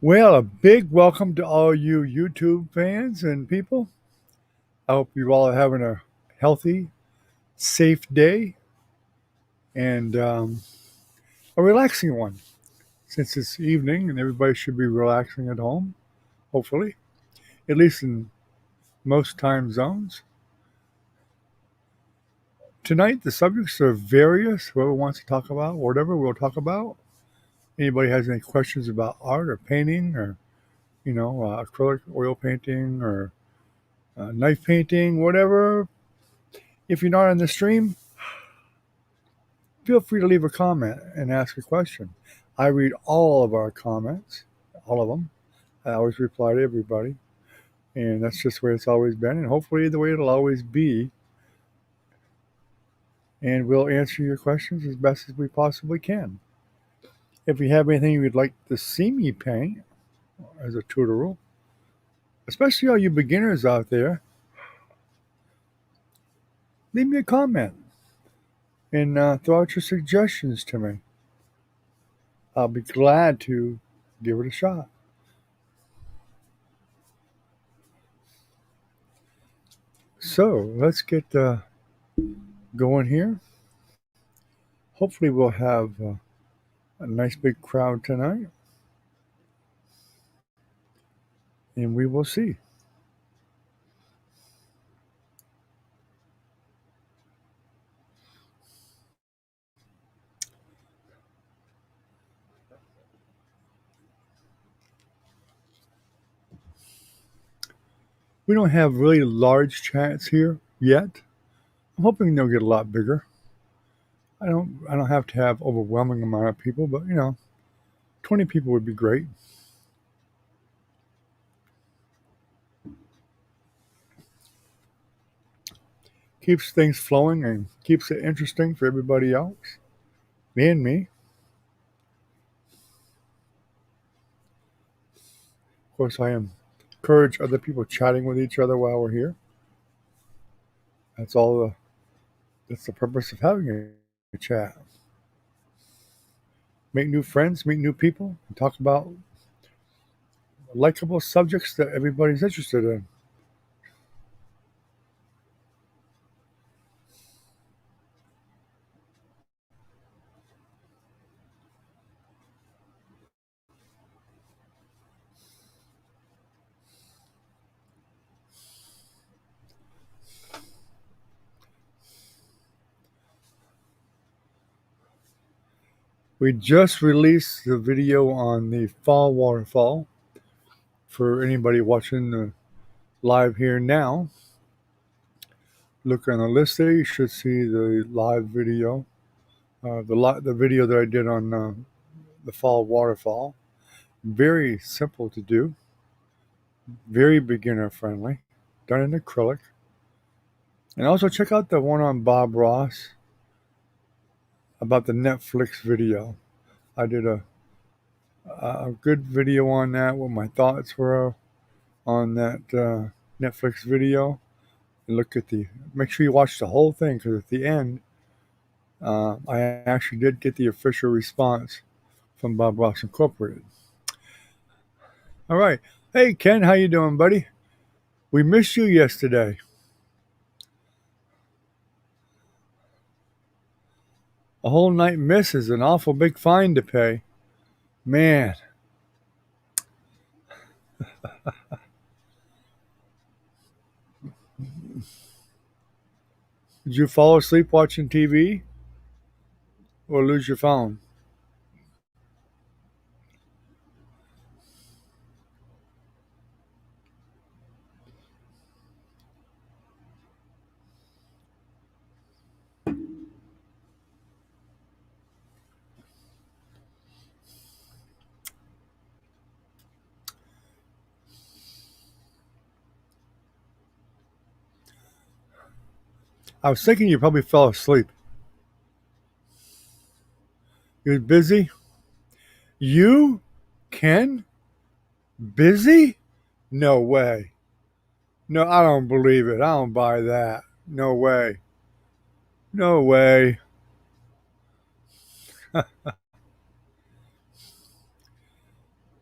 Well, a big welcome to all you YouTube fans and people. I hope you all are having a healthy, safe day and a relaxing one since it's evening and everybody should be relaxing at home, hopefully, at least in most time zones. Tonight, the subjects are various. Whoever wants to talk about whatever, we'll talk about. Anybody has any questions about art or painting or, acrylic oil painting or knife painting, whatever. If you're not on the stream, feel free to leave a comment and ask a question. I read all of our comments, all of them. I always reply to everybody. And that's just the way it's always been, and hopefully the way it'll always be. And we'll answer your questions as best as we possibly can. If you have anything you'd like to see me paint as a tutorial, especially all you beginners out there, leave me a comment and throw out your suggestions to me. I'll be glad to give it a shot. So let's get going here. Hopefully, we'll have a nice big crowd tonight, and we will see. We don't have really large chats here yet. I'm hoping they'll get a lot bigger. I don't have to have overwhelming amount of people, but 20 people would be great. Keeps things flowing and keeps it interesting for everybody else and me. Of course, I encourage other people chatting with each other while we're here. That's all. That's the purpose of having a chat. Make new friends, meet new people, and talk about likable subjects that everybody's interested in. We just released the video on the fall waterfall. For anybody watching the live here now, look on the list there. You should see the live video, the video that I did on the fall waterfall. Very simple to do, very beginner friendly, done in acrylic. And also check out the one on Bob Ross about the Netflix video. I did a good video on that, what my thoughts were on that Netflix video. And make sure you watch the whole thing, because at the end, I actually did get the official response from Bob Ross Incorporated. All right. Hey, Ken, how you doing, buddy? We missed you yesterday. A whole night miss is an awful big fine to pay. Man. Did you fall asleep watching TV or lose your phone? I was thinking you probably fell asleep. You was busy? You, Ken? Busy? No way. No, I don't believe it. I don't buy that. No way. No way.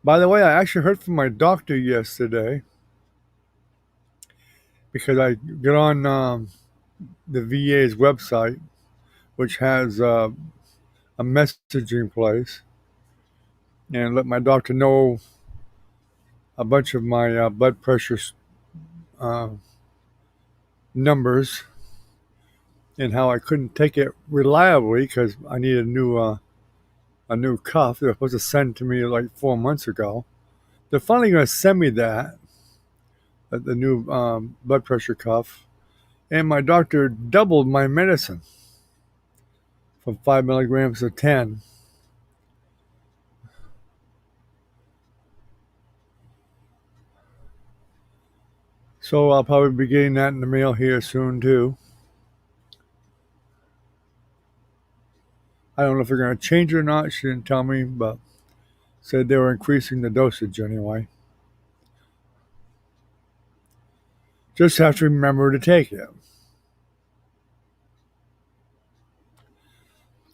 By the way, I actually heard from my doctor yesterday because I get on the VA's website, which has a messaging place, and let my doctor know a bunch of my blood pressure uh, numbers and how I couldn't take it reliably because I need a new cuff. They were supposed to send to me like 4 months ago. They're finally going to send me that, the new blood pressure cuff. And my doctor doubled my medicine from 5 milligrams to 10. So I'll probably be getting that in the mail here soon too. I don't know if they're going to change it or not. She didn't tell me, but said they were increasing the dosage anyway. Just have to remember to take it.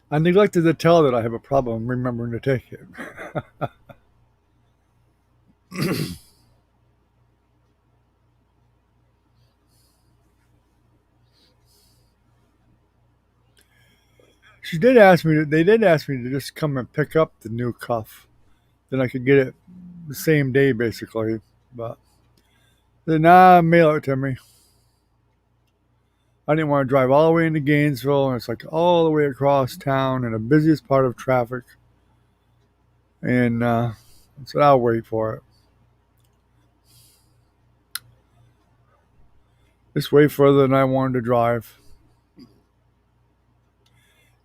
I neglected to tell that I have a problem remembering to take it. She did ask me. They did ask me to just come and pick up the new cuff. Then I could get it the same day, basically. But then, mail it to me. I didn't want to drive all the way into Gainesville, and it's like all the way across town in the busiest part of traffic. And I said, I'll wait for it. It's way further than I wanted to drive.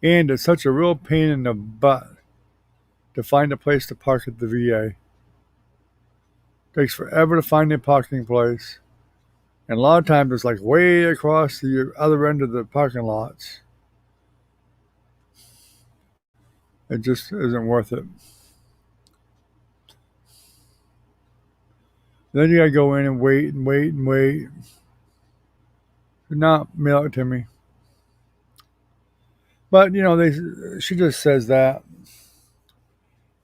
And it's such a real pain in the butt to find a place to park at the VA. It takes forever to find a parking place. And a lot of times it's like way across the other end of the parking lots. It just isn't worth it. Then you gotta go in and wait and wait and wait. Do not mail it to me. But she just says that.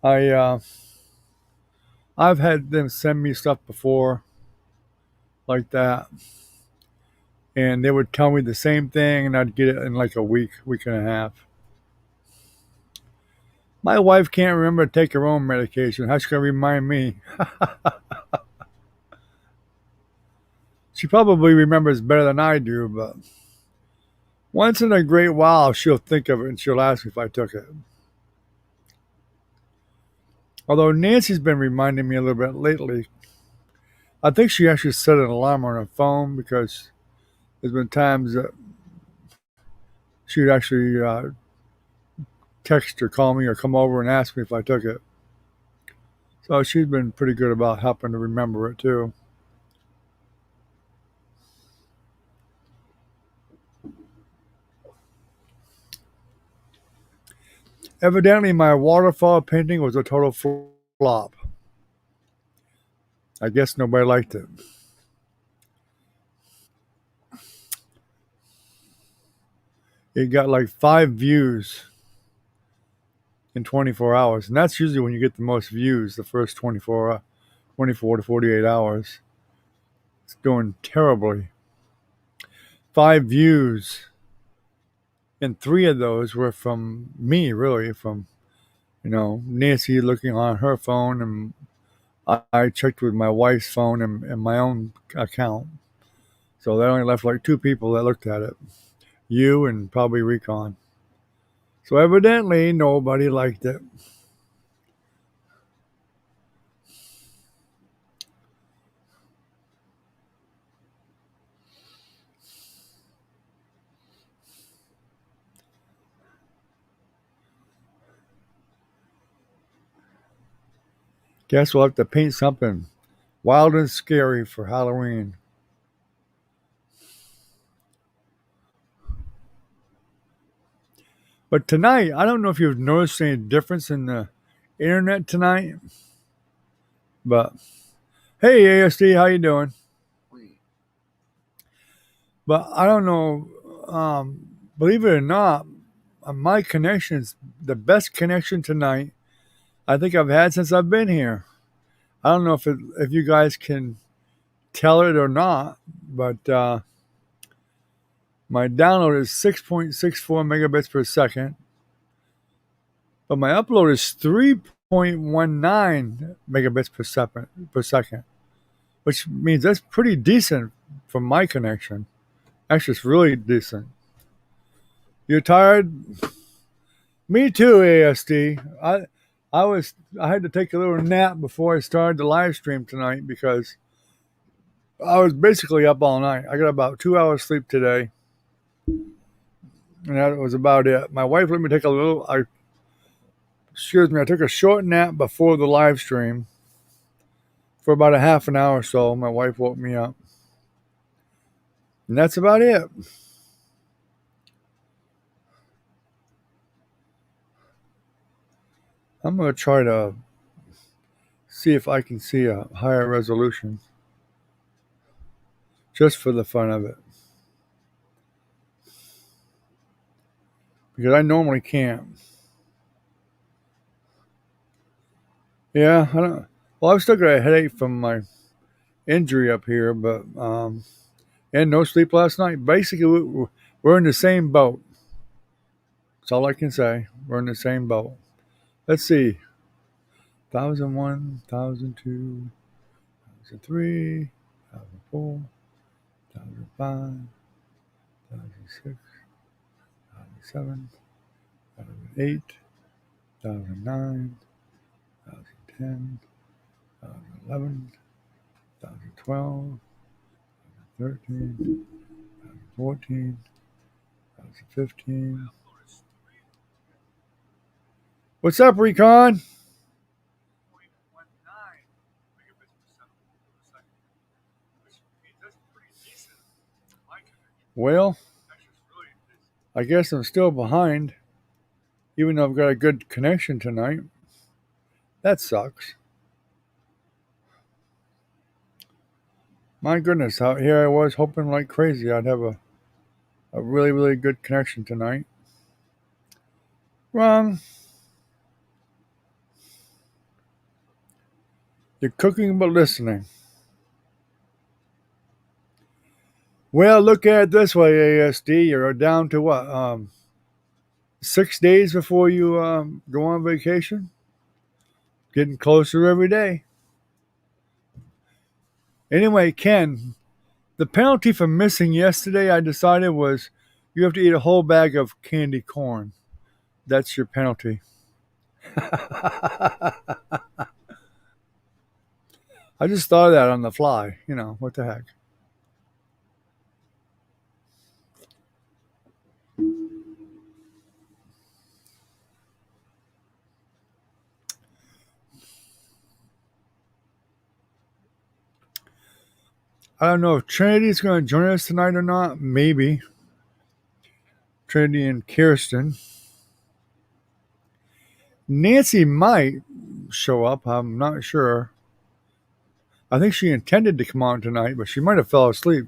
I I've had them send me stuff before like that, and they would tell me the same thing, and I'd get it in like a week, week and a half. My wife can't remember to take her own medication. How's she gonna remind me? She probably remembers better than I do, but once in a great while she'll think of it and she'll ask me if I took it. Although Nancy's been reminding me a little bit lately. I think she actually set an alarm on her phone because there's been times that she'd actually text or call me or come over and ask me if I took it. So she's been pretty good about helping to remember it too. Evidently, my waterfall painting was a total flop. I guess nobody liked it. It got like 5 views in 24 hours. And that's usually when you get the most views, the first 24 to 48 hours. It's doing terribly. 5 views. And 3 of those were from me, really, from, Nancy looking on her phone. And I checked with my wife's phone and my own account. So that only left like 2 people that looked at it. You and probably Recon. So evidently nobody liked it. Guess we'll have to paint something wild and scary for Halloween. But tonight, I don't know if you've noticed any difference in the internet tonight. But hey, ASD, how you doing? But I don't know. Believe it or not, my connection is the best connection tonight I think I've had since I've been here. I don't know if you guys can tell it or not, but my download is 6.64 megabits per second, but my upload is 3.19 megabits per second, which means that's pretty decent for my connection. Actually, it's really decent. You tired? Me too, ASD. I had to take a little nap before I started the live stream tonight because I was basically up all night. I got about 2 hours sleep today, and that was about it. My wife let me take a little. I took a short nap before the live stream for about a half an hour or so. My wife woke me up, and that's about it. I'm gonna try to see if I can see a higher resolution just for the fun of it, because I normally can't. Yeah, I don't. Well, I've still got a headache from my injury up here, but and no sleep last night. Basically, we're in the same boat. That's all I can say. We're in the same boat. Let's see. 1001, 1002, 1003, 1004, 1005, 1006, 1007, 1008, 1009, 1010, 1011, 1012, 13, 14, 2015. What's up, Recon? Well, I guess I'm still behind, even though I've got a good connection tonight. That sucks. My goodness, here I was hoping like crazy I'd have a really, really good connection tonight. Wrong. You're cooking but listening. Well, look at it this way, ASD. You're down to what? 6 days before you go on vacation? Getting closer every day. Anyway, Ken, the penalty for missing yesterday, I decided, was you have to eat a whole bag of candy corn. That's your penalty. I just thought of that on the fly. What the heck? I don't know if Trinity's going to join us tonight or not. Maybe. Trinity and Kirsten. Nancy might show up. I'm not sure. I think she intended to come on tonight, but she might have fell asleep.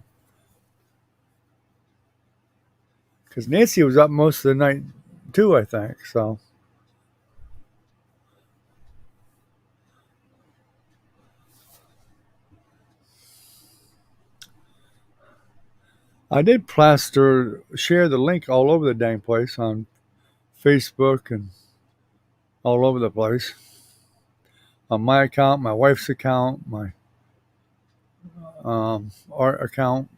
Because Nancy was up most of the night too, I think. So I did share the link all over the dang place on Facebook and all over the place. On my account, my wife's account, my art account.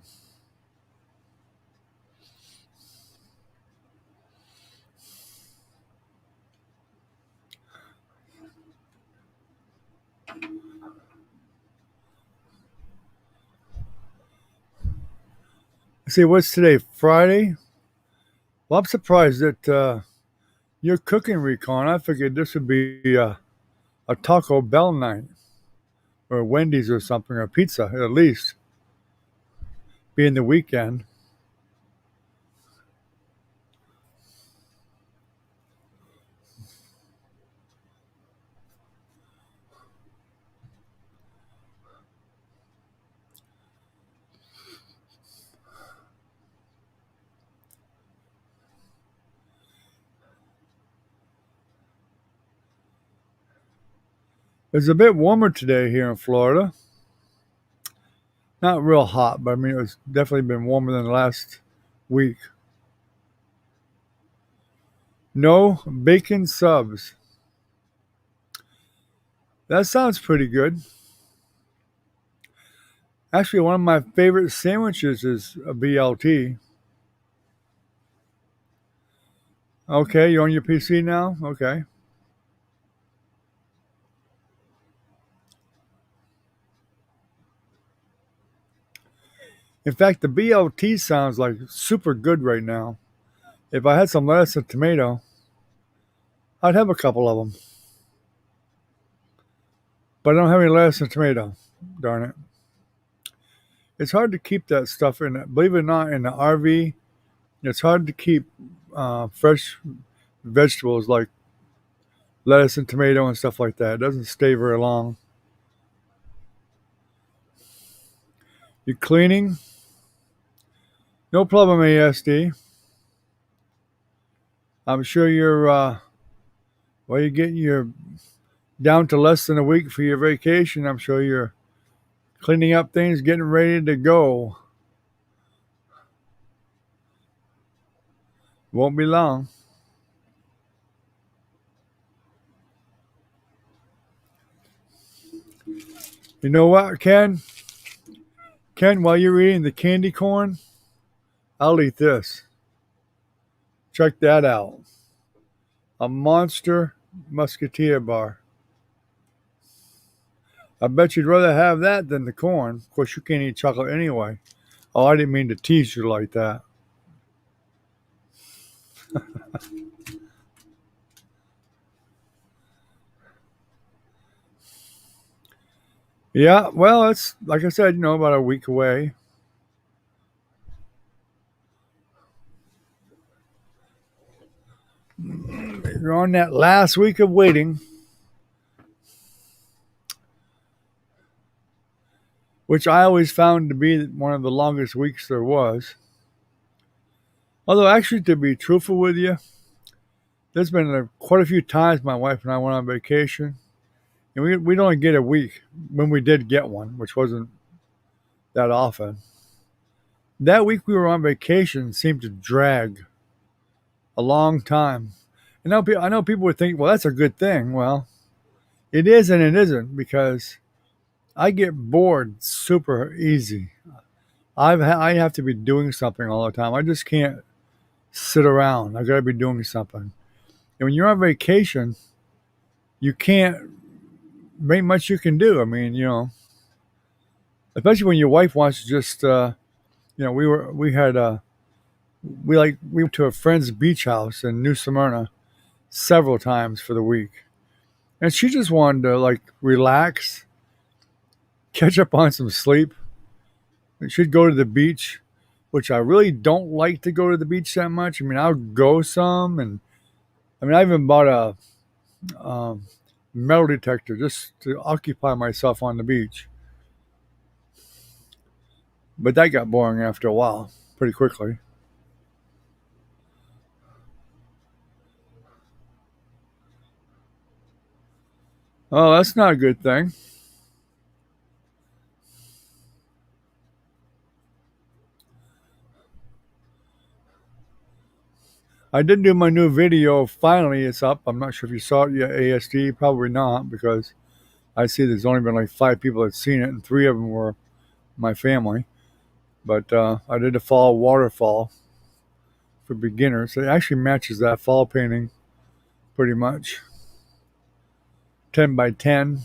See, what's today? Friday? Well, I'm surprised that you're cooking, Recon. I figured this would be a Taco Bell night or Wendy's or something, or pizza at least, being the weekend. It's a bit warmer today here in Florida. Not real hot, but I mean, it's definitely been warmer than the last week. No bacon subs. That sounds pretty good. Actually, one of my favorite sandwiches is a BLT. Okay, you're on your PC now? Okay. In fact, the BLT sounds like super good right now. If I had some lettuce and tomato, I'd have a couple of them. But I don't have any lettuce and tomato. Darn it. It's hard to keep that stuff in it. Believe it or not, in the RV, it's hard to keep fresh vegetables like lettuce and tomato and stuff like that. It doesn't stay very long. You cleaning? No problem, ASD. I'm sure you're getting your down to less than a week for your vacation. I'm sure you're cleaning up things, getting ready to go. Won't be long. You know what, Ken? Ken, while you're eating the candy corn, I'll eat this. Check that out. A monster musketeer bar. I bet you'd rather have that than the corn. Of course, you can't eat chocolate anyway. Oh, I didn't mean to tease you like that. Yeah, well, it's like I said, about a week away. You're on that last week of waiting, which I always found to be one of the longest weeks there was. Although, actually, to be truthful with you, there's been quite a few times my wife and I went on vacation, and we'd only get a week when we did get one, which wasn't that often. That week we were on vacation seemed to drag a long time. And I know people would think, well, that's a good thing. Well, it is and it isn't because I get bored super easy. I have to be doing something all the time. I just can't sit around. I got to be doing something. And when you're on vacation, you can't very much you can do. I mean, especially when your wife wants to just, we went to a friend's beach house in New Smyrna several times for the week, and she just wanted to like relax, catch up on some sleep. She'd go to the beach, which I really don't like to go to the beach that much. I mean, I'll go some, and I mean, I even bought a metal detector just to occupy myself on the beach. But that got boring after a while, pretty quickly. Oh, that's not a good thing. I did do my new video. Finally, it's up. I'm not sure if you saw it yet, ASD. Probably not, because I see there's only been like 5 people that seen it, and 3 of them were my family. But I did a fall waterfall for beginners. It actually matches that fall painting pretty much. 10 by 10.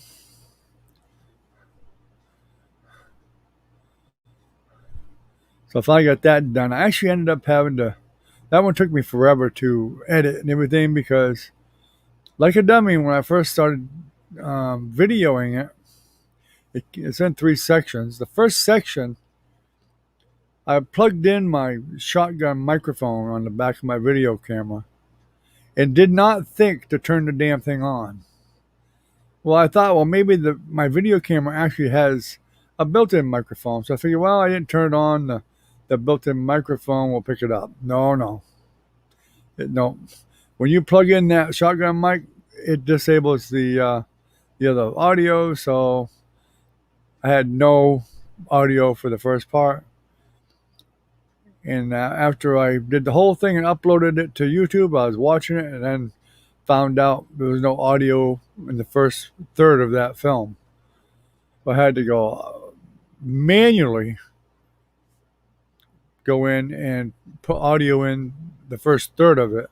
So if I got that done, I actually ended up having to. That one took me forever to edit and everything because, like a dummy, when I first started videoing it's in 3 sections. The first section, I plugged in my shotgun microphone on the back of my video camera and did not think to turn the damn thing on. Well, I thought, well, maybe my video camera actually has a built-in microphone. So I figured, well, I didn't turn it on. The built-in microphone will pick it up. No. No. When you plug in that shotgun mic, it disables the the other audio, so I had no audio for the first part. And after I did the whole thing and uploaded it to YouTube, I was watching it and then found out there was no audio in the first third of that film. So I had to go manually go in and put audio in the first third of it,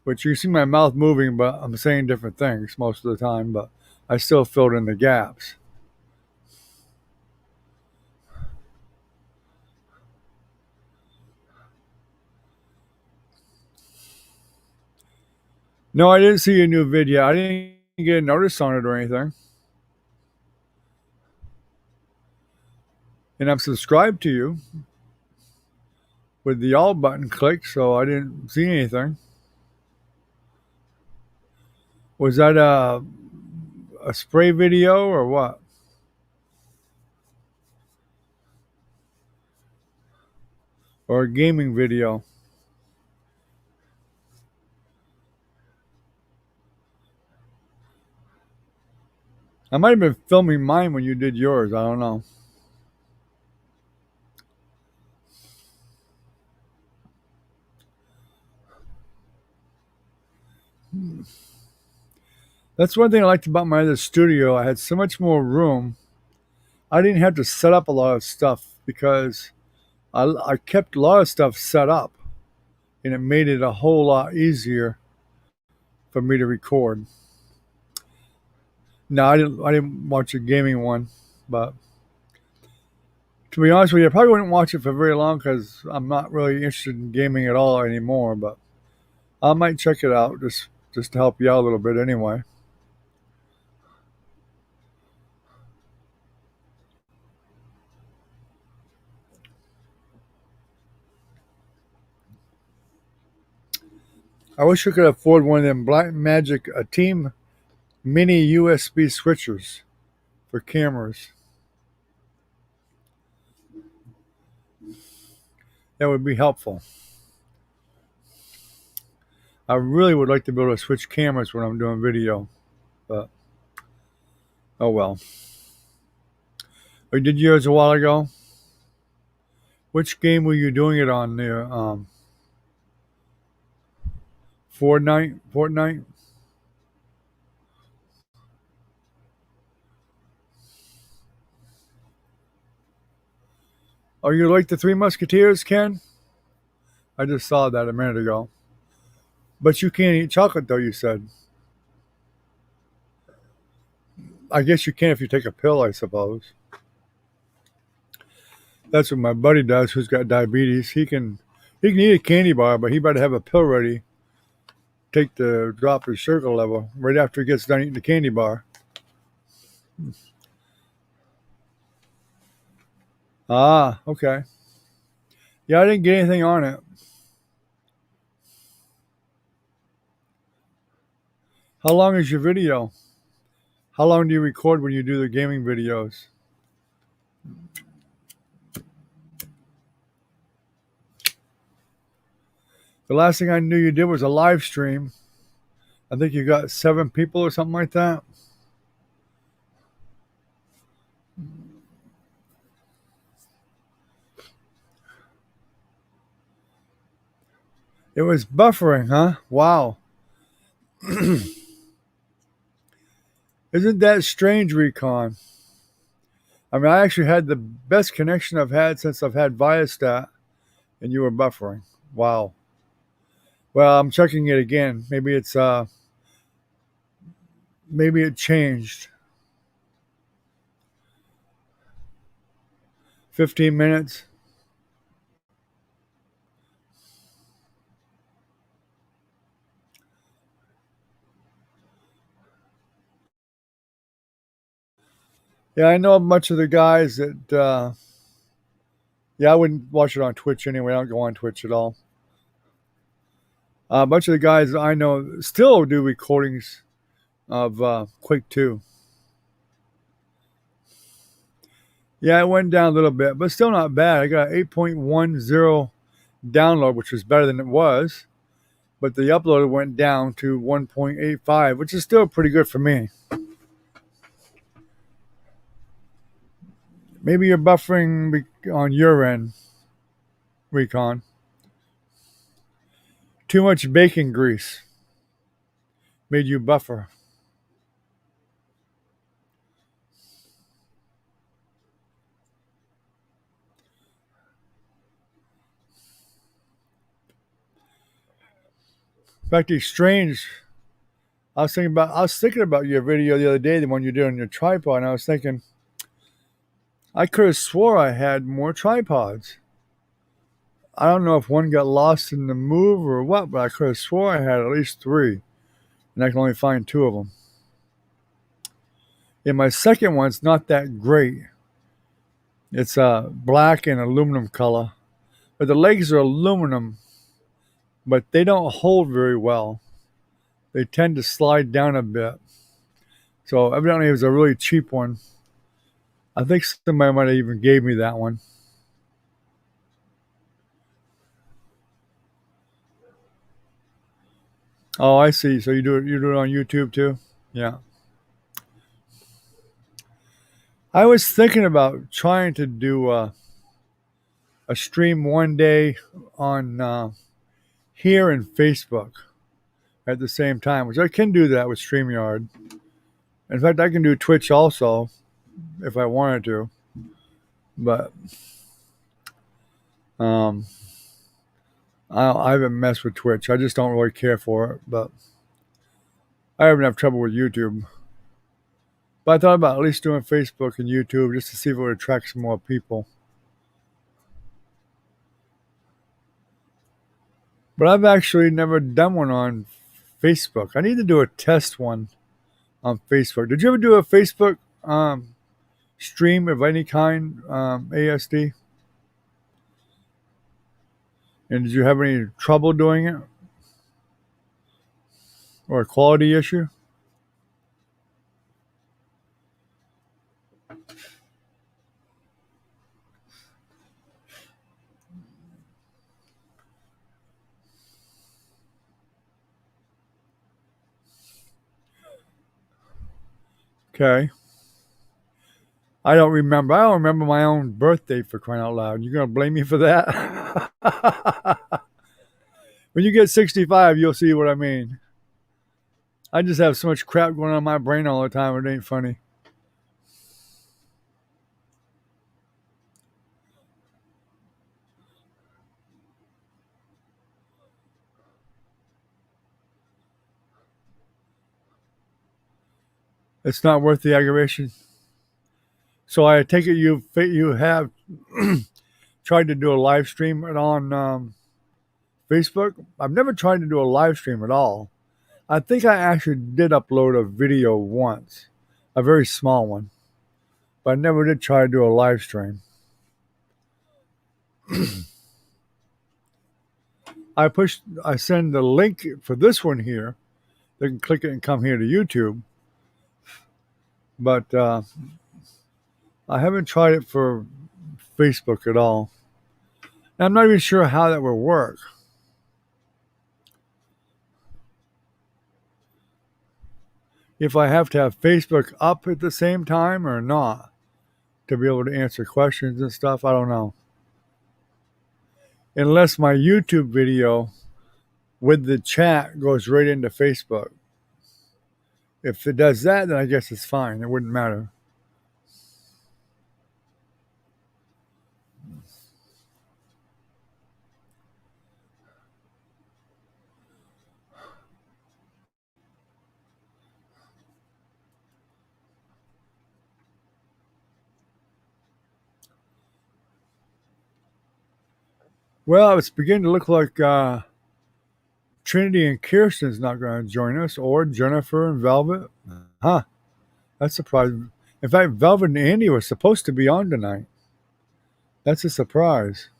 which you see my mouth moving, but I'm saying different things most of the time, but I still filled in the gaps. No, I didn't see a new video. I didn't get a notice on it or anything. And I'm subscribed to you with the all button clicked, so I didn't see anything. Was that a spray video or what? Or a gaming video? I might have been filming mine when you did yours. I don't know. That's one thing I liked about my other studio. I had so much more room. I didn't have to set up a lot of stuff because I kept a lot of stuff set up, and it made it a whole lot easier for me to record. No, I didn't watch a gaming one, but to be honest with you, I probably wouldn't watch it for very long because I'm not really interested in gaming at all anymore. But I might check it out just to help you out a little bit anyway. I wish I could afford one of them Black Magic Team Mini USB switchers for cameras. That would be helpful. I really would like to be able to switch cameras when I'm doing video, but oh well. I did yours a while ago. Which game were you doing it on there? Fortnite? Fortnite? Are you like the Three Musketeers, Ken? I just saw that a minute ago. But you can't eat chocolate, though, you said. I guess you can if you take a pill, I suppose. That's what my buddy does who's got diabetes. He can eat a candy bar, but he better have a pill ready. Take the drop his sugar level right after he gets done eating the candy bar. Ah, okay. Yeah, I didn't get anything on it. How long is your video? How long do you record when you do the gaming videos? The last thing I knew you did was a live stream. I think you got 7 people or something like that. It was buffering, huh? Wow. Isn't that strange, Recon? I mean, I actually had the best connection I've had since I've had Viastat, and you were buffering. Wow. Well, I'm checking it again. Maybe it changed. 15 minutes. Yeah, I know a bunch of the guys that. Yeah, I wouldn't watch it on Twitch anyway. I don't go on Twitch at all. A bunch of the guys I know still do recordings of Quake 2. Yeah, it went down a little bit, but still not bad. I got 8.10 download, which was better than it was. But the upload went down to 1.85, which is still pretty good for me. Maybe you're buffering on your end, Recon. Too much bacon grease made you buffer. In fact, it's strange. I was thinking about your video the other day, the one you did on your tripod, and I was thinking I could have swore I had more tripods. I don't know if one got lost in the move or what, but I could have swore I had at least three, and I can only find two of them. And my second one's not that great. It's a black and aluminum color, but the legs are aluminum, but they don't hold very well. They tend to slide down a bit. So evidently it was a really cheap one. I think somebody might have even gave me that one. Oh, I see. So you do it on YouTube too? Yeah. I was thinking about trying to do a stream one day on here and Facebook at the same time, which I can do that with StreamYard. In fact, I can do Twitch also if I wanted to, but um, I haven't messed with Twitch. I just don't really care for it, but I have enough trouble with YouTube. But I thought about at least doing Facebook and YouTube just to see if it would attract some more people. But I've actually never done one on Facebook. I need to do a test one on Facebook. Did you ever do a Facebook stream of any kind, ASD? And did you have any trouble doing it? Or a quality issue? Okay. I don't remember. I don't remember my own birthday, for crying out loud. You gonna blame me for that? When you get 65, you'll see what I mean. I just have so much crap going on in my brain all the time. It ain't funny. It's not worth the aggravation. So I take it you have tried to do a live stream on Facebook. I've never tried to do a live stream at all. I think I actually did upload a video once, a very small one, but I never did try to do a live stream. I send the link for this one here. They can click it and come here to YouTube. But I haven't tried it for Facebook at all. And I'm not even sure how that would work. If I have to have Facebook up at the same time or not to be able to answer questions and stuff, I don't know. Unless my YouTube video with the chat goes right into Facebook. If it does that, then I guess it's fine. It wouldn't matter. Well, it's beginning to look like Trinity and Kirsten's not going to join us, or Jennifer and Velvet. Huh. That's surprising. In fact, Velvet and Andy were supposed to be on tonight. That's a surprise.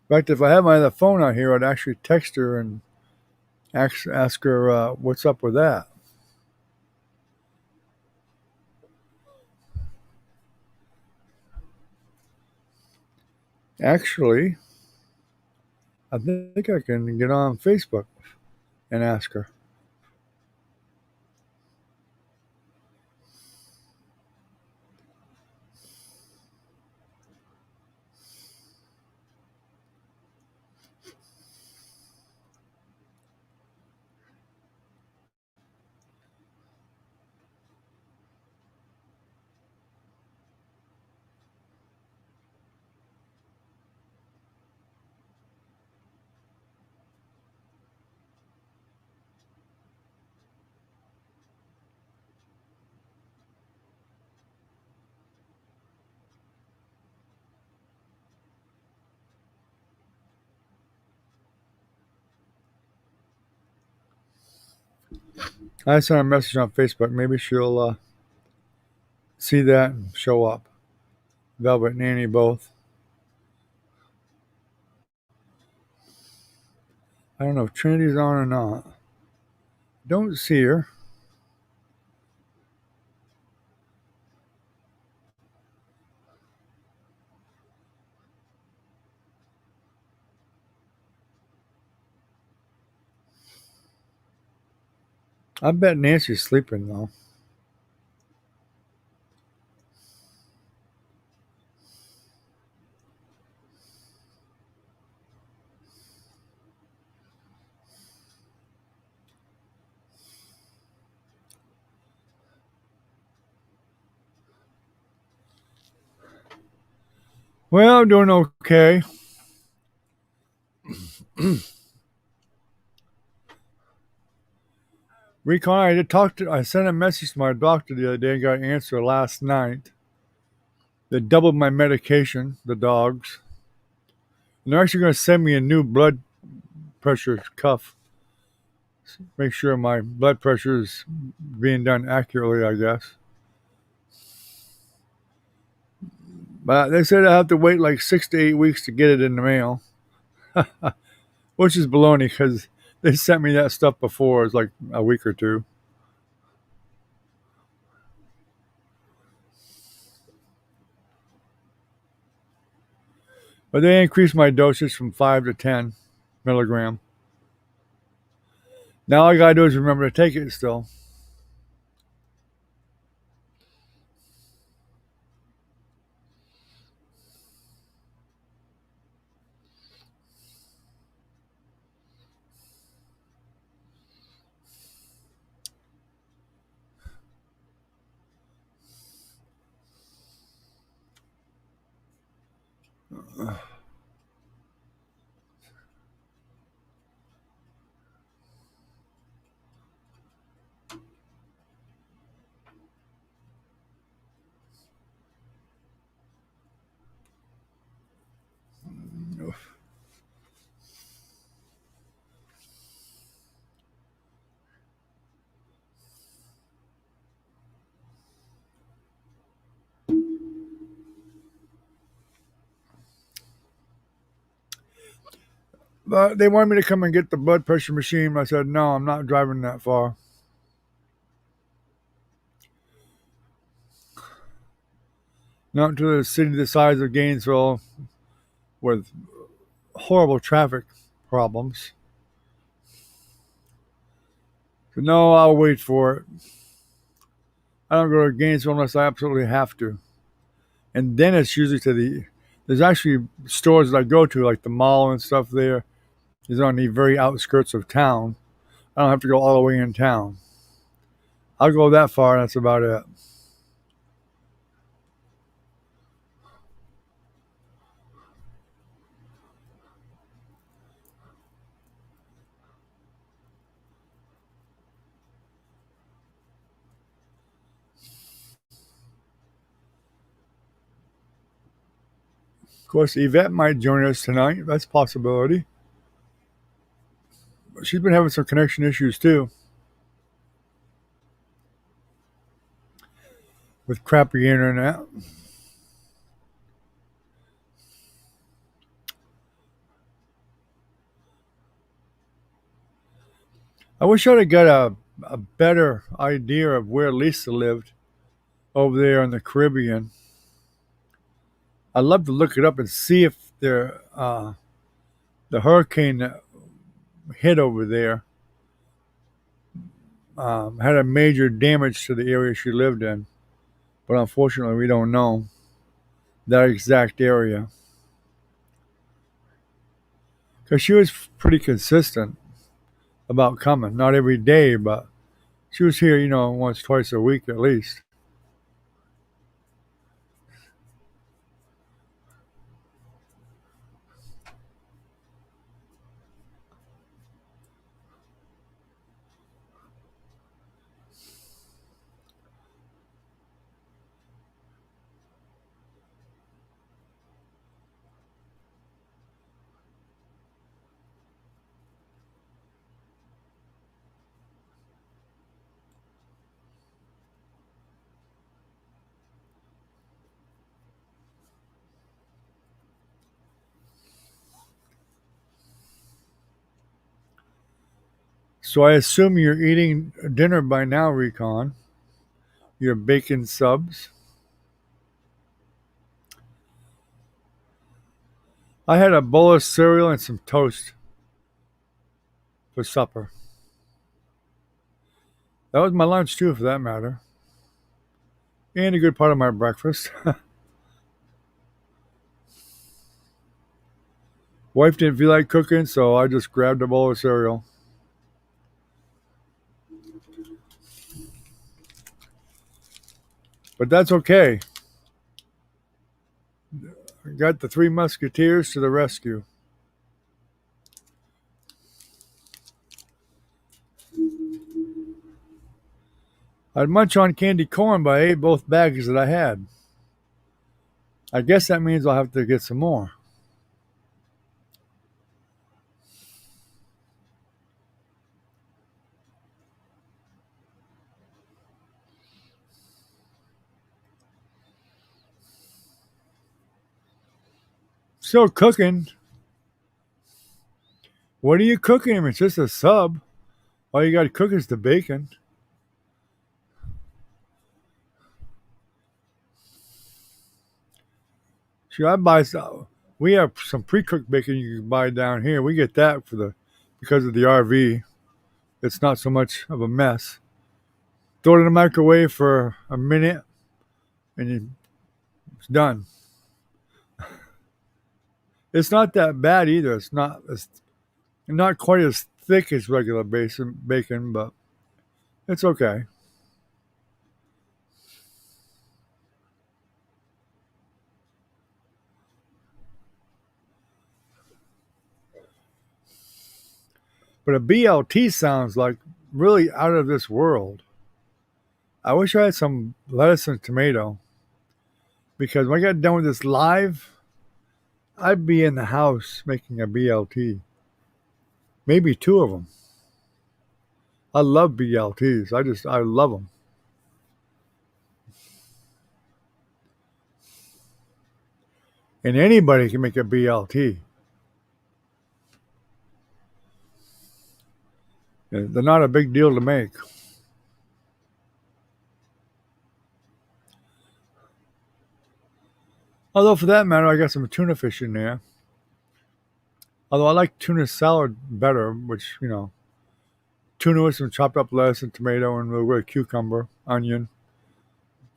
In fact, if I had my other phone out here, I'd actually text her and ask her what's up with that. Actually, I think I can get on Facebook and ask her. I sent a message on Facebook. Maybe she'll see that and show up. Velvet and Annie both. I don't know if Trinity's on or not. Don't see her. I bet Nancy's sleeping though. Well, I'm doing okay. Recon, I sent a message to my doctor the other day and got an answer last night. They doubled my medication, the dogs. And they're actually going to send me a new blood pressure cuff. Make sure my blood pressure is being done accurately, I guess. But they said I have to wait like 6 to 8 weeks to get it in the mail, which is baloney because they sent me that stuff before. It's like a week or two. But they increased my dosage from 5 to 10 milligram. Now all I gotta do is remember to take it still. But they wanted me to come and get the blood pressure machine. I said, no, I'm not driving that far. Not to a city the size of Gainesville with horrible traffic problems. So, no, I'll wait for it. I don't go to Gainesville unless I absolutely have to. And then it's usually there's actually stores that I go to, like the mall and stuff there, is on the very outskirts of town. I don't have to go all the way in town. I'll go that far, and that's about it. Of course, Yvette might join us tonight. That's a possibility. She's been having some connection issues too with crappy internet. I wish I'd have got a better idea of where Lisa lived over there in the Caribbean. I'd love to look it up and see if the hurricane that hit over there had a major damage to the area she lived in, but unfortunately, we don't know that exact area because she was pretty consistent about coming. Not every day, but she was here, once, twice a week at least. So I assume you're eating dinner by now, Recon. Your bacon subs. I had a bowl of cereal and some toast for supper. That was my lunch too, for that matter, and a good part of my breakfast. Wife didn't feel like cooking, so I just grabbed a bowl of cereal. But that's okay. Got the Three Musketeers to the rescue. I'd munch on candy corn, but I ate both bags that I had. I guess that means I'll have to get some more. Still cooking. What are you cooking? It's just a sub. All you got to cook is the bacon. Sure, I buy some. We have some pre-cooked bacon you can buy down here. We get that because of the RV. It's not so much of a mess. Throw it in the microwave for a minute, and it's done. It's not that bad either. It's not quite as thick as regular bacon, but it's okay. But a BLT sounds like really out of this world. I wish I had some lettuce and tomato because when I got done with this live, I'd be in the house making a BLT. Maybe two of them. I love BLTs. I love them. And anybody can make a BLT. They're not a big deal to make. Although, for that matter, I got some tuna fish in there. Although I like tuna salad better, which, tuna with some chopped up lettuce and tomato and a little bit of cucumber, onion.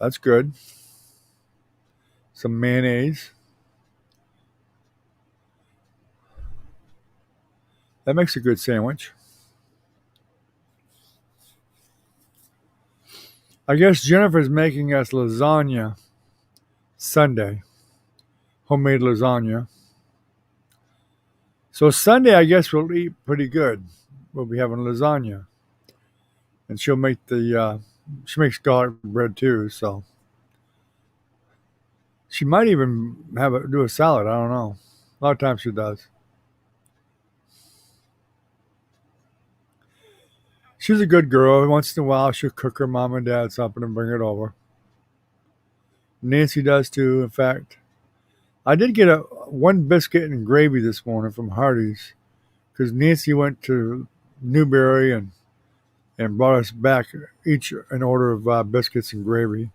That's good. Some mayonnaise. That makes a good sandwich. I guess Jennifer's making us lasagna Sunday. Homemade lasagna. So Sunday, I guess we'll eat pretty good. We'll be having lasagna. And she'll make she makes garlic bread too, so she might even do a salad. I don't know. A lot of times she does. She's a good girl. Once in a while, she'll cook her mom and dad something and bring it over. Nancy does too. In fact, I did get one biscuit and gravy this morning from Hardee's because Nancy went to Newberry and brought us back each an order of biscuits and gravy.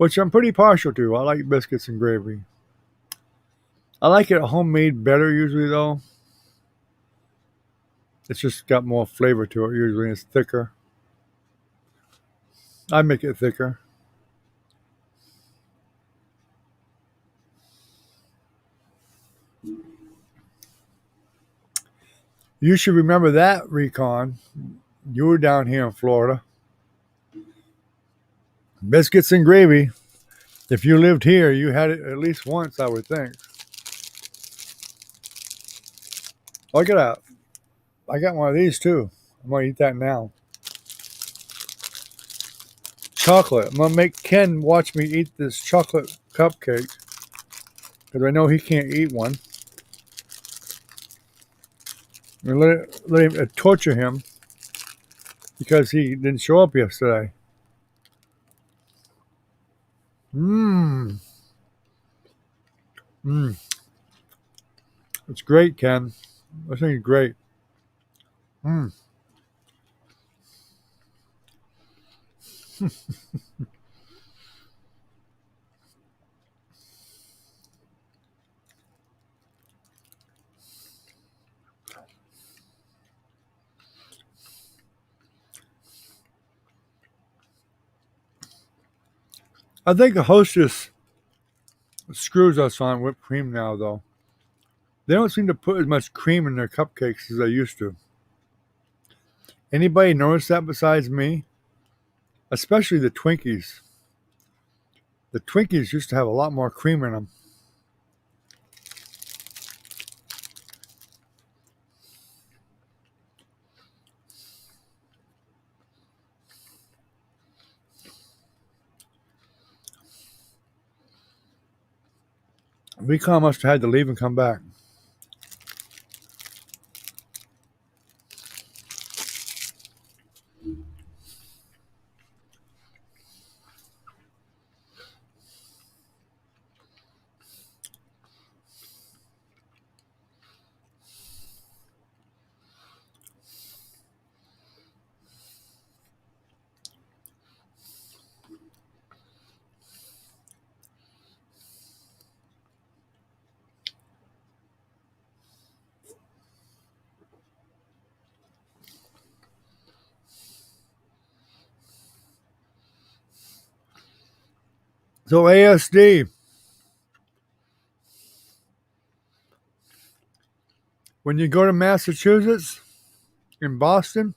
which I'm pretty partial to. I like biscuits and gravy. I like it homemade better usually, though. It's just got more flavor to it usually. It's thicker. I make it thicker. You should remember that, Recon. You were down here in Florida. Biscuits and gravy. If you lived here, you had it at least once, I would think. Look at that. I got one of these too. I'm going to eat that now. Chocolate. I'm going to make Ken watch me eat this chocolate cupcake because I know he can't eat one. And let him torture him because he didn't show up yesterday. Mmm. Mmm. It's great, Ken. I think it's great. Mmm. I think the hostess screws us on whipped cream now, though. They don't seem to put as much cream in their cupcakes as they used to. Anybody notice that besides me? Especially the Twinkies. The Twinkies used to have a lot more cream in them. Recon must have had to leave and come back. So ASD, when you go to Massachusetts, in Boston,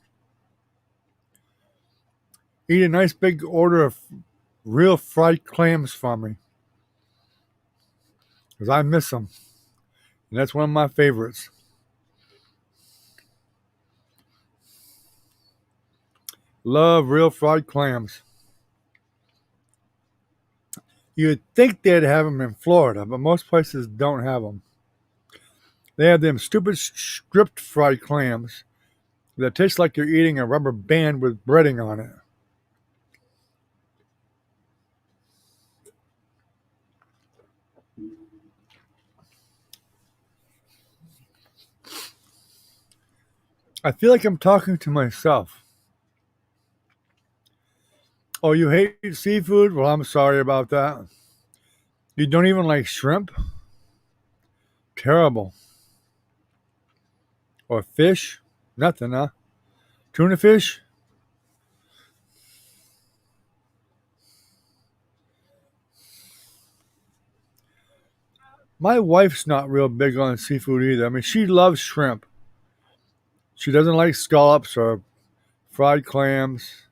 eat a nice big order of real fried clams for me. Because I miss them. And that's one of my favorites. Love real fried clams. You'd think they'd have them in Florida, but most places don't have them. They have them stupid stripped fried clams that taste like you're eating a rubber band with breading on it. I feel like I'm talking to myself. Oh, you hate seafood? Well, I'm sorry about that. You don't even like shrimp? Terrible. Or fish? Nothing, huh? Tuna fish? My wife's not real big on seafood either. I mean, she loves shrimp. She doesn't like scallops or fried clams.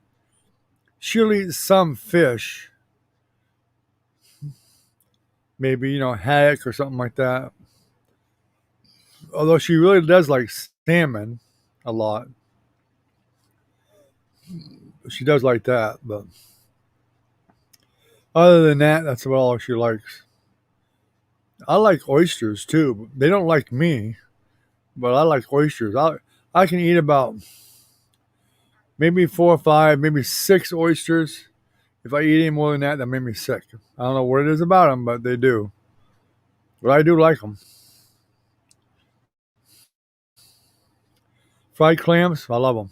She'll eat some fish. Maybe, haddock or something like that. Although she really does like salmon a lot. She does like that, but other than that, that's about all she likes. I like oysters too. They don't like me, but I like oysters. I can eat about maybe 4 or 5, maybe 6 oysters. If I eat any more than that, that make me sick. I don't know what it is about them, but they do. But I do like them. Fried clams, I love them.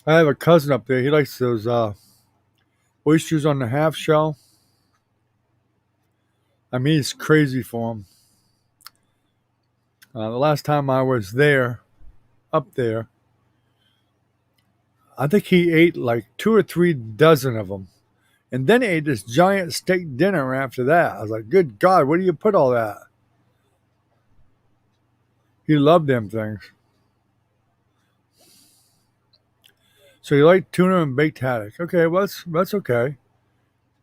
I have a cousin up there. He likes those oysters on the half shell. I mean, he's crazy for them. The last time I was there, up there, I think he ate like 2 or 3 dozen of them. And then ate this giant steak dinner after that. I was like, good God, where do you put all that? He loved them things. So you like tuna and baked haddock. Okay, well, that's okay.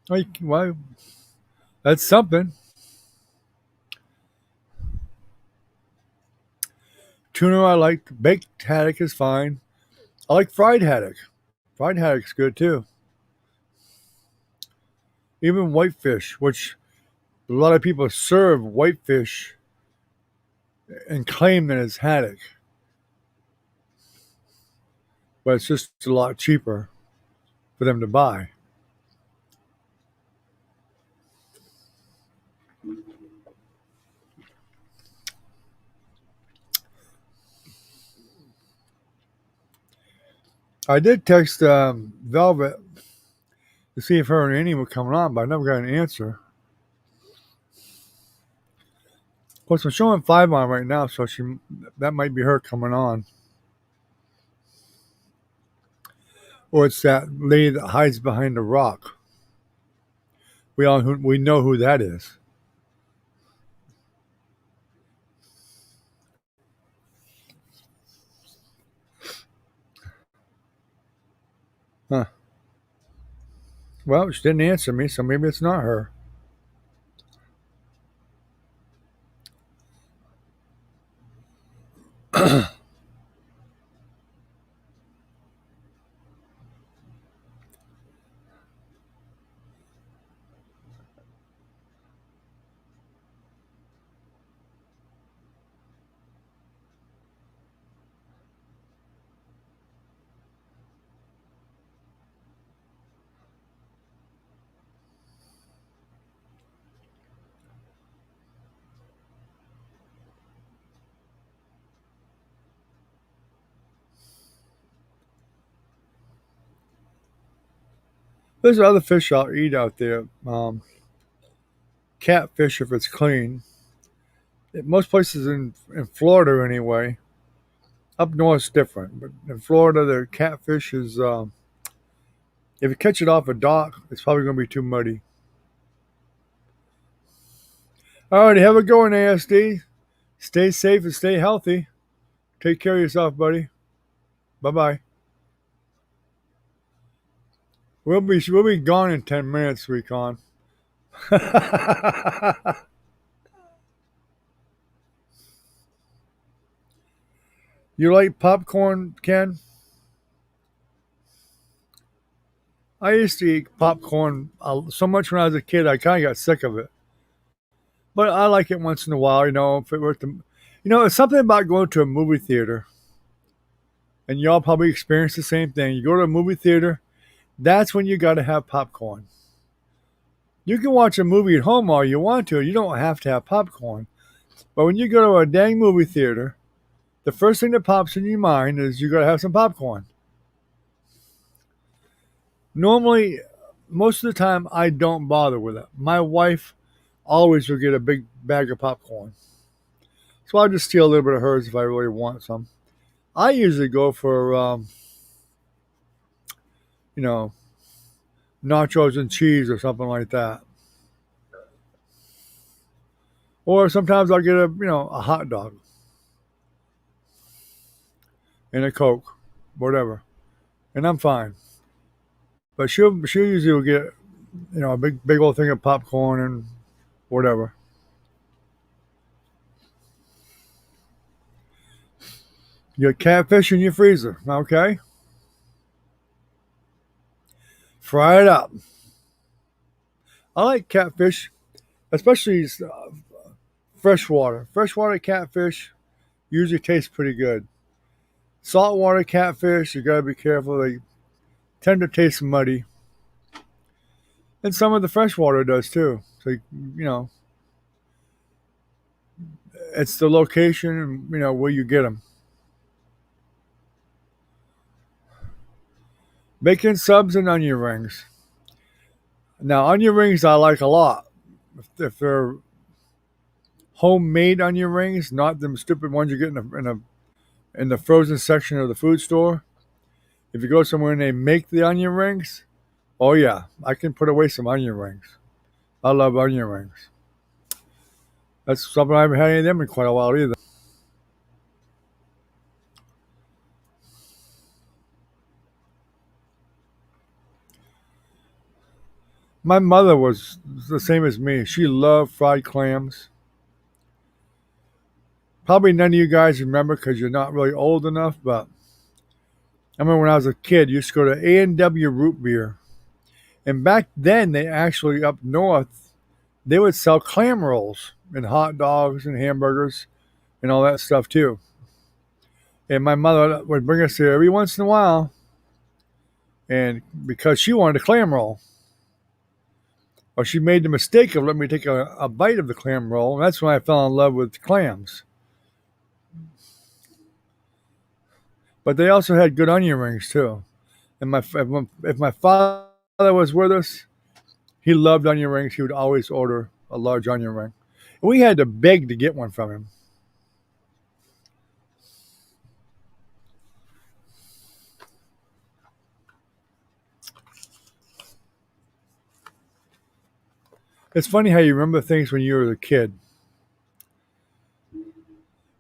Like, well, that's something. Tuna I like. Baked haddock is fine. I like fried haddock. Fried haddock's good too. Even whitefish, which a lot of people serve whitefish and claim that it's haddock, but it's just a lot cheaper for them to buy. I did text Velvet to see if her and Annie were coming on, but I never got an answer. Of course, I'm showing 5 on right now, so that might be her coming on. Or it's that lady that hides behind a rock. We know who that is. Huh. Well, she didn't answer me, so maybe it's not her. There's other fish I'll eat out there. Catfish, if it's clean. Most places in Florida, anyway. Up north, it's different. But in Florida, the catfish is, if you catch it off a dock, it's probably going to be too muddy. All right, have a go in ASD. Stay safe and stay healthy. Take care of yourself, buddy. Bye bye. We'll be gone in 10 minutes, Recon. You like popcorn, Ken? I used to eat popcorn so much when I was a kid. I kind of got sick of it, but I like it once in a while. If it were it's something about going to a movie theater, and y'all probably experience the same thing. You go to a movie theater, that's when you got to have popcorn. You can watch a movie at home all you want to. You don't have to have popcorn. But when you go to a dang movie theater, the first thing that pops in your mind is you got to have some popcorn. Normally, most of the time, I don't bother with it. My wife always will get a big bag of popcorn. So I'll just steal a little bit of hers if I really want some. I usually go for, you know, nachos and cheese or something like that. Or sometimes I'll get a hot dog and a Coke, whatever. And I'm fine. But she usually will get, a big old thing of popcorn and whatever. You got catfish in your freezer, okay? Fry it up. I like catfish, especially freshwater. Freshwater catfish usually tastes pretty good. Saltwater catfish, you gotta be careful. They tend to taste muddy. And some of the freshwater does too. So, it's the location and, where you get them. Bacon subs and onion rings. Now, onion rings I like a lot. If they're homemade onion rings, not them stupid ones you get in the frozen section of the food store. If you go somewhere and they make the onion rings, oh yeah, I can put away some onion rings. I love onion rings. That's something I haven't had any of them in quite a while either. My mother was the same as me. She loved fried clams. Probably none of you guys remember because you're not really old enough, but I remember when I was a kid, you used to go to A&W Root Beer. And back then, they actually, up north, they would sell clam rolls and hot dogs and hamburgers and all that stuff too. And my mother would bring us there every once in a while, and because she wanted a clam roll, or she made the mistake of letting me take a bite of the clam roll, and that's when I fell in love with clams. But they also had good onion rings too. And if my father was with us, he loved onion rings. He would always order a large onion ring. And we had to beg to get one from him. It's funny how you remember things when you were a kid.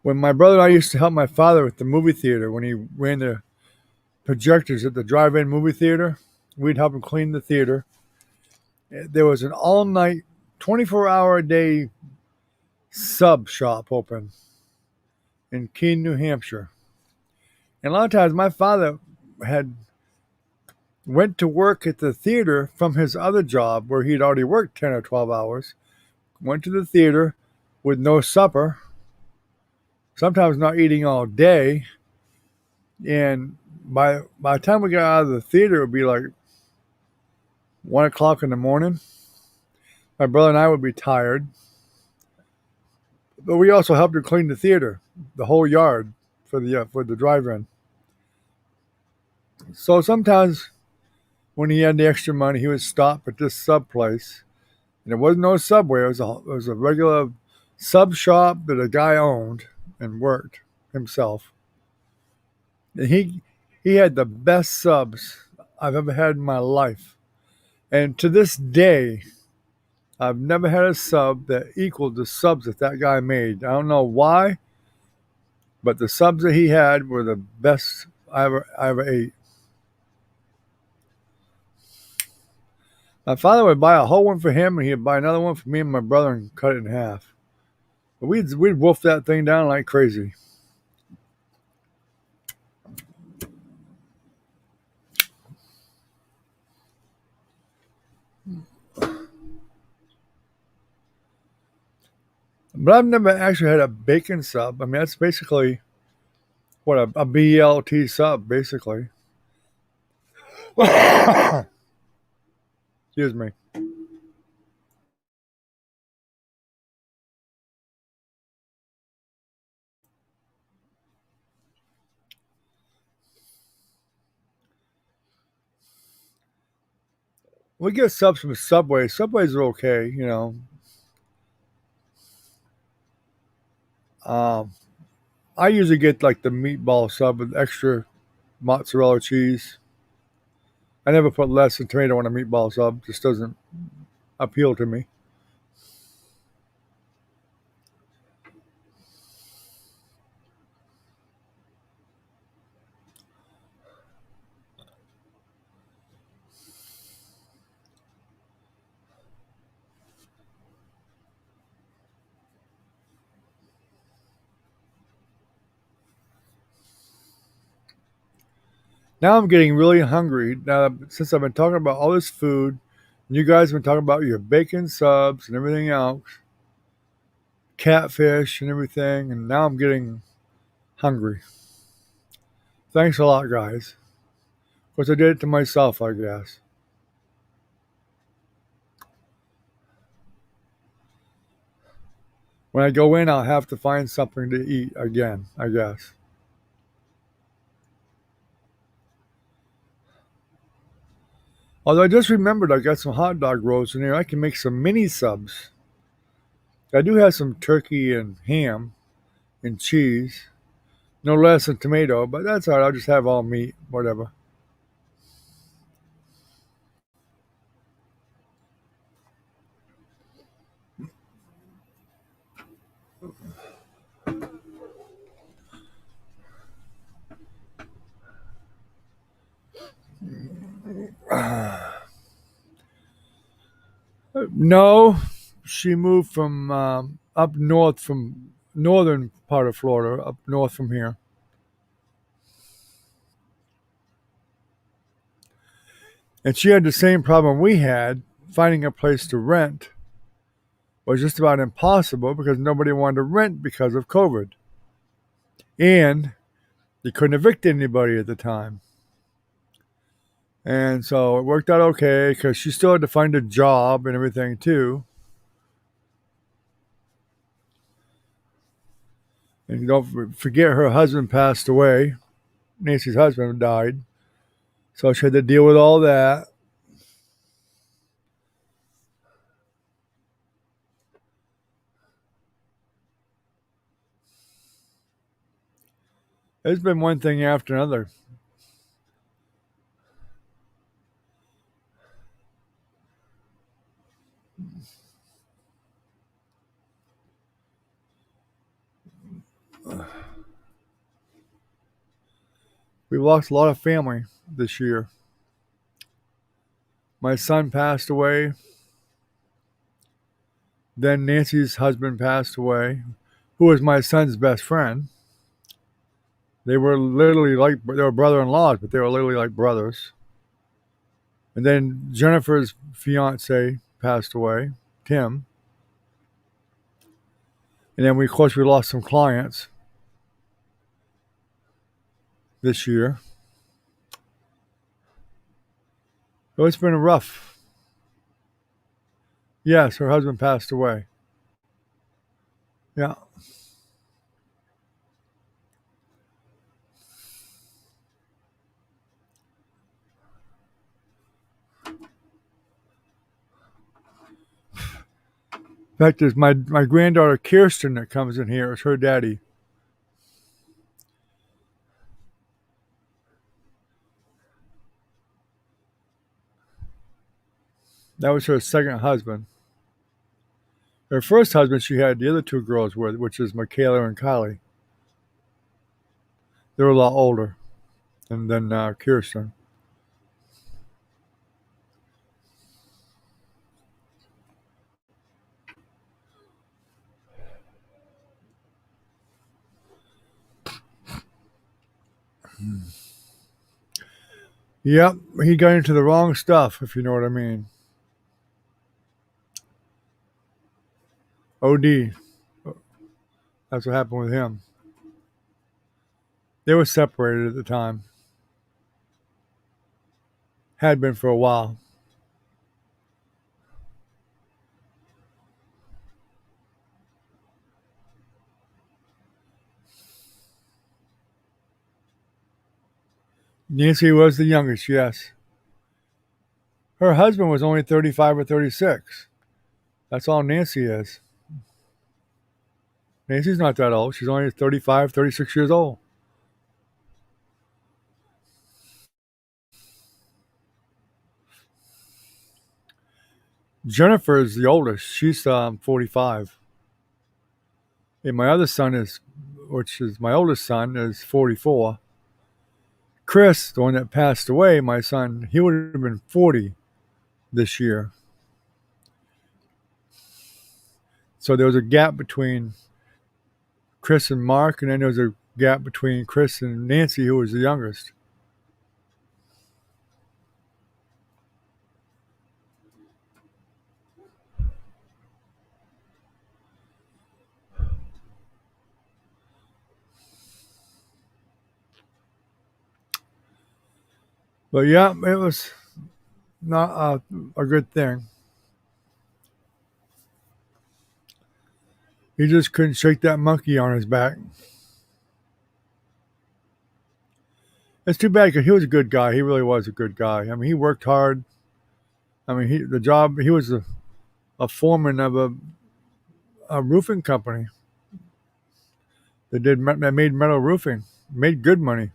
When my brother and I used to help my father at the movie theater, when he ran the projectors at the drive-in movie theater, we'd help him clean the theater. There was an all-night, 24-hour-a-day sub shop open in Keene, New Hampshire. And a lot of times my father had went to work at the theater from his other job where he'd already worked 10 or 12 hours, went to the theater with no supper, sometimes not eating all day. And by the time we got out of the theater, it would be like 1 o'clock in the morning. My brother and I would be tired. But we also helped him clean the theater, the whole yard for the drive-in. So sometimes when he had the extra money, he would stop at this sub place. And it wasn't no Subway. It was a regular sub shop that a guy owned and worked himself. And he had the best subs I've ever had in my life. And to this day, I've never had a sub that equaled the subs that that guy made. I don't know why, but the subs that he had were the best I ever ate. My father would buy a whole one for him, and he'd buy another one for me and my brother and cut it in half. But we'd wolf that thing down like crazy. But I've never actually had a bacon sub. I mean, that's basically what a BLT sub, basically. Excuse me. We get subs from Subway. Subways are okay, you know. Um, I usually get like the meatball sub with extra mozzarella cheese. I never put less than tomato on a meatball sub. Just doesn't appeal to me. Now I'm getting really hungry. Now since I've been talking about all this food, and you guys have been talking about your bacon subs and everything else, catfish and everything, and now I'm getting hungry. Thanks a lot, guys. Of course, I did it to myself, I guess. When I go in, I'll have to find something to eat again, I guess. Although I just remembered I got some hot dog rolls in there. I can make some mini subs. I do have some turkey and ham and cheese. No less than tomato, but that's all right. I'll just have all meat, whatever. No, she moved from up north, from northern part of Florida, up north from here. And she had the same problem we had. Finding a place to rent was just about impossible because nobody wanted to rent because of COVID. And you couldn't evict anybody at the time. And so it worked out okay because she still had to find a job and everything too. And don't forget, her husband passed away. Nancy's husband died. So she had to deal with all that. It's been one thing after another. We lost a lot of family this year. My son passed away. Then Nancy's husband passed away, who was my son's best friend. They were literally like, they were brother-in-laws, but they were literally like brothers. And then Jennifer's fiance passed away, Tim. And then of course we lost some clients this year. So it's been rough. Yes, her husband passed away. Yeah. In fact, there's my granddaughter Kirsten that comes in here. It's her daddy. That was her second husband. Her first husband, she had the other two girls with, which is Michaela and Kylie. They were a lot older. And then Kirsten. Yep, he got into the wrong stuff, if you know what I mean. OD. That's what happened with him. They were separated at the time. Had been for a while. Nancy was the youngest, yes. Her husband was only 35 or 36. That's all Nancy is. Nancy's not that old. She's only 35, 36 years old. Jennifer is the oldest. She's 45. And my other son is, which is my oldest son, is 44. Chris, the one that passed away, my son, he would have been 40 this year. So there was a gap between Chris and Mark, and then there was a gap between Chris and Nancy, who was the youngest. But yeah, it was not a good thing. He just couldn't shake that monkey on his back. It's too bad because he was a good guy. He really was a good guy. I mean, he worked hard. I mean, he was a foreman of a roofing company that made metal roofing, made good money,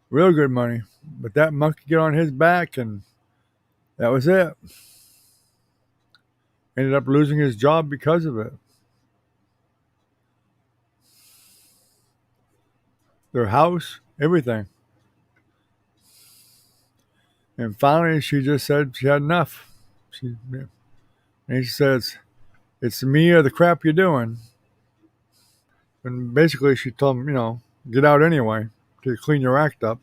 real good money. But that monkey got on his back, and that was it. Ended up losing his job because of it. Their house, everything. And finally, she just said she had enough. And she says, "It's me or the crap you're doing." And basically, she told him, get out anyway to clean your act up.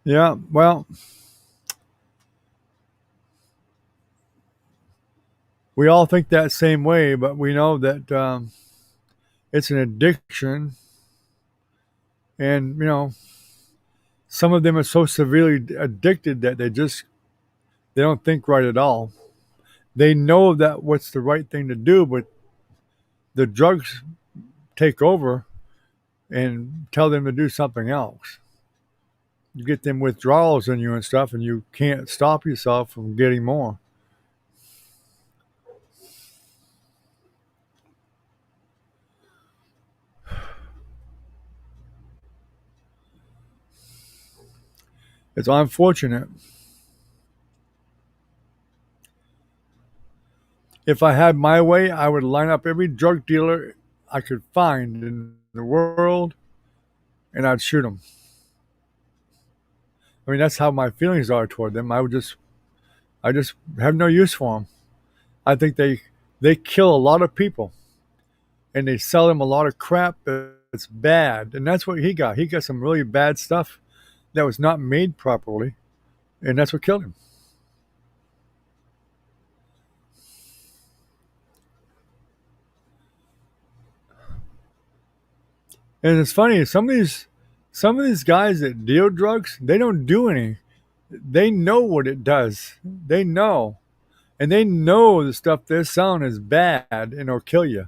Yeah, well, we all think that same way, but we know that it's an addiction, and some of them are so severely addicted that they don't think right at all. They know that what's the right thing to do, but the drugs take over and tell them to do something else. You get them withdrawals in you and stuff, and you can't stop yourself from getting more. It's unfortunate. If I had my way, I would line up every drug dealer I could find in the world, and I'd shoot them. I mean, that's how my feelings are toward them. I just have no use for them. I think they kill a lot of people, and they sell them a lot of crap that's bad, and that's what he got. He got some really bad stuff that was not made properly, and that's what killed him. And it's funny, some of these guys that deal drugs, they don't do any. They know what it does. They know. And they know the stuff they're selling is bad and it'll kill you.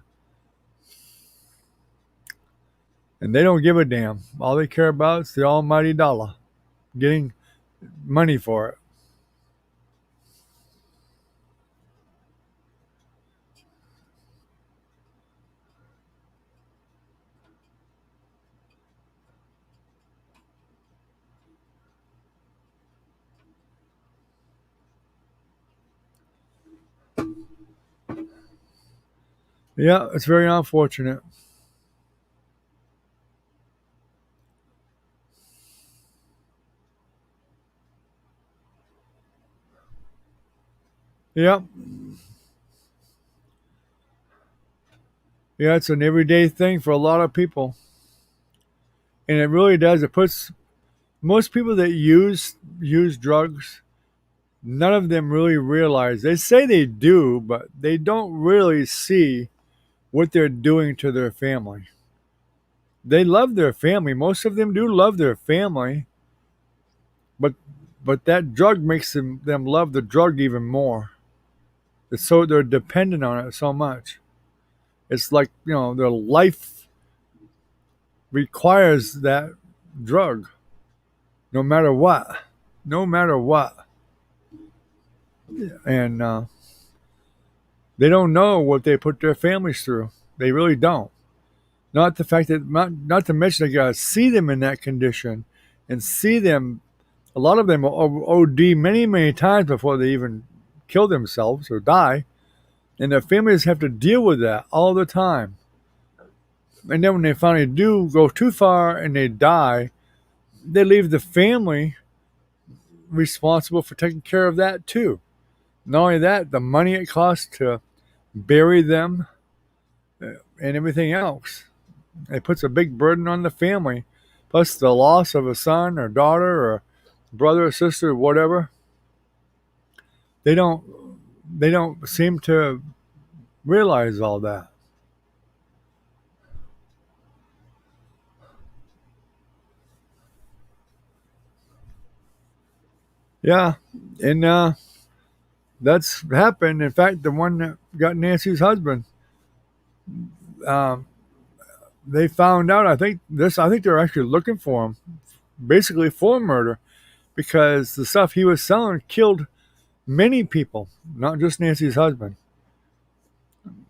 And they don't give a damn. All they care about is the almighty dollar, getting money for it. Yeah, it's very unfortunate. Yeah, yeah, it's an everyday thing for a lot of people. And it really does. It puts most people that use drugs, none of them really realize. They say they do, but they don't really see what they're doing to their family. They love their family. Most of them do love their family, but that drug makes them love the drug even more. It's so they're dependent on it so much. It's like their life requires that drug, no matter what, no matter what, and they don't know what they put their families through. They really don't. Not the fact that not to mention they gotta see them in that condition, and see them. A lot of them will OD many times before they even kill themselves or die, and their families have to deal with that all the time. And then when they finally do go too far and they die, they leave the family responsible for taking care of that too. Not only that, the money it costs to bury them and everything else. It puts a big burden on the family, plus the loss of a son or daughter or brother or sister or whatever. They don't they don't seem to realize all that. Yeah, and that's happened. In fact, the one that got Nancy's husband, um, they found out. I think this. I think they're actually looking for him, basically for murder, because the stuff he was selling killed many people, not just Nancy's husband.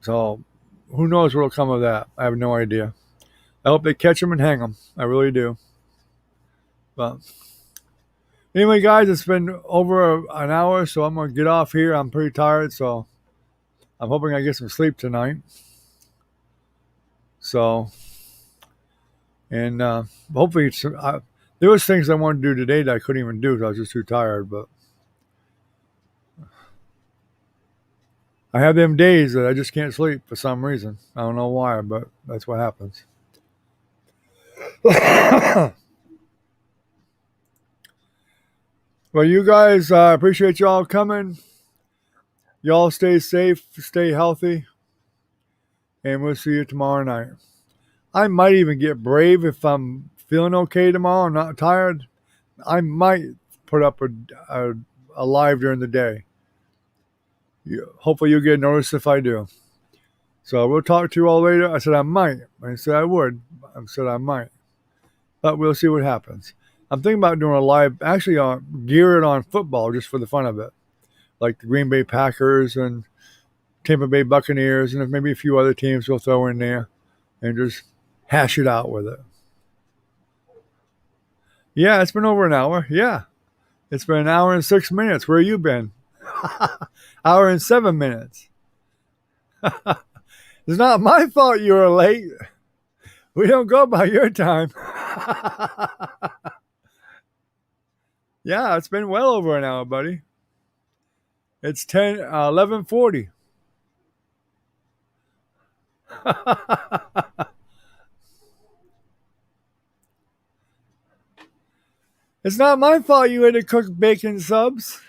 So, who knows what'll come of that? I have no idea. I hope they catch him and hang him. I really do. But anyway, guys, it's been over an hour, so I'm gonna get off here. I'm pretty tired, so I'm hoping I get some sleep tonight. So, and hopefully, there was things I wanted to do today that I couldn't even do because I was just too tired. But I have them days that I just can't sleep for some reason. I don't know why, but that's what happens. Well, you guys, I appreciate y'all coming. Y'all stay safe, stay healthy, and we'll see you tomorrow night. I might even get brave if I'm feeling okay tomorrow. I'm not tired. I might put up a live during the day. Hopefully, you'll get noticed if I do. So we'll talk to you all later. I said I might. I didn't say I would. I said I might. But we'll see what happens. I'm thinking about doing a live, actually, geared on football just for the fun of it. Like the Green Bay Packers and Tampa Bay Buccaneers, and maybe a few other teams we'll throw in there and just hash it out with it. Yeah, it's been over an hour. Yeah. It's been an hour and 6 minutes. Where you been? Hour and 7 minutes. It's not my fault you were late. We don't go by your time. Yeah, it's been well over an hour, buddy. It's 11:40. It's not my fault you had to cook bacon subs.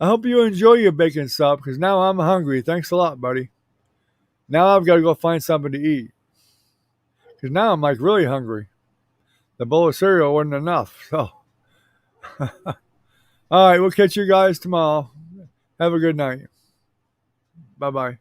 I hope you enjoy your bacon sub because now I'm hungry. Thanks a lot, buddy. Now I've got to go find something to eat because now I'm like really hungry. The bowl of cereal wasn't enough. So, all right, we'll catch you guys tomorrow. Have a good night. Bye bye.